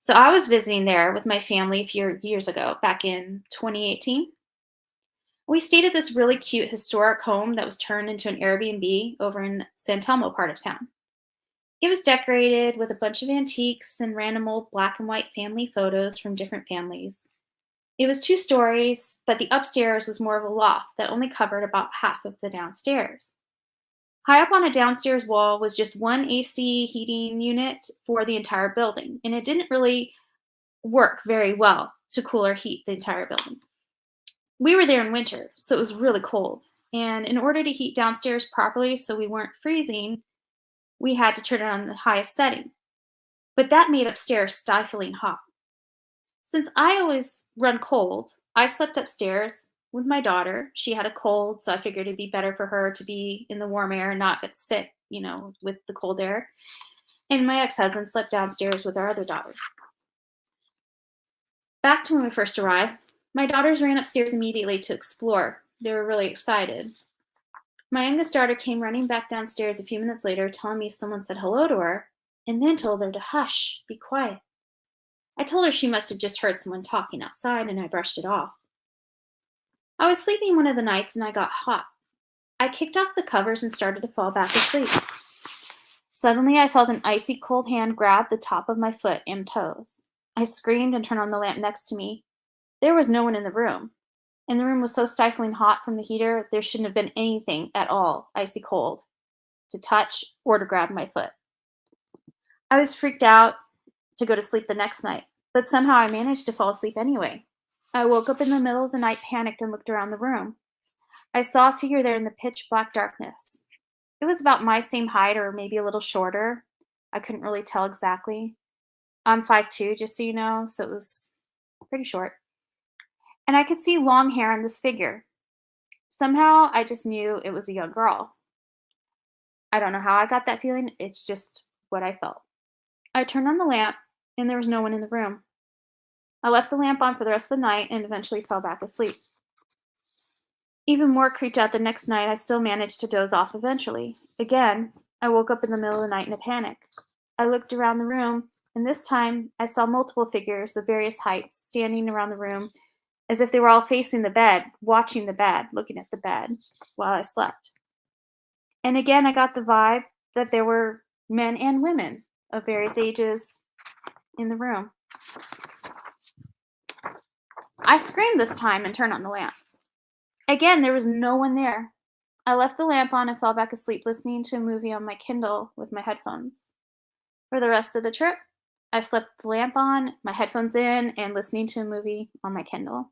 So I was visiting there with my family a few years ago, back in 2018. We stayed at this really cute historic home that was turned into an Airbnb over in San Telmo part of town. It was decorated with a bunch of antiques and random old black and white family photos from different families. It was 2 stories, but the upstairs was more of a loft that only covered about half of the downstairs. High up on a downstairs wall was just one AC heating unit for the entire building, and it didn't really work very well to cool or heat the entire building. We were there in winter, so it was really cold. And in order to heat downstairs properly so we weren't freezing, we had to turn it on the highest setting. But that made upstairs stifling hot. Since I always run cold, I slept upstairs with my daughter. She had a cold, so I figured it'd be better for her to be in the warm air and not get sick, with the cold air. And my ex husband slept downstairs with our other daughter. Back to when we first arrived, my daughters ran upstairs immediately to explore. They were really excited. My youngest daughter came running back downstairs a few minutes later, telling me someone said hello to her, and then told her to hush, be quiet. I told her she must have just heard someone talking outside, and I brushed it off. I was sleeping one of the nights and I got hot. I kicked off the covers and started to fall back asleep. Suddenly, I felt an icy cold hand grab the top of my foot and toes. I screamed and turned on the lamp next to me. There was no one in the room. And the room was so stifling hot from the heater, there shouldn't have been anything at all icy cold to touch or to grab my foot. I was freaked out to go to sleep the next night, but somehow I managed to fall asleep anyway. I woke up in the middle of the night, panicked, and looked around the room. I saw a figure there in the pitch black darkness. It was about my same height or maybe a little shorter. I couldn't really tell exactly. I'm 5'2", just so you know, so it was pretty short. And I could see long hair on this figure. Somehow, I just knew it was a young girl. I don't know how I got that feeling, it's just what I felt. I turned on the lamp, and there was no one in the room. I left the lamp on for the rest of the night and eventually fell back asleep. Even more creeped out the next night, I still managed to doze off eventually. Again, I woke up in the middle of the night in a panic. I looked around the room, and this time I saw multiple figures of various heights standing around the room as if they were all facing the bed, watching the bed, looking at the bed while I slept. And again, I got the vibe that there were men and women of various ages in the room. I screamed this time and turned on the lamp. Again, there was no one there. I left the lamp on and fell back asleep listening to a movie on my Kindle with my headphones. For the rest of the trip, I slept with the lamp on, my headphones in, and listening to a movie on my Kindle.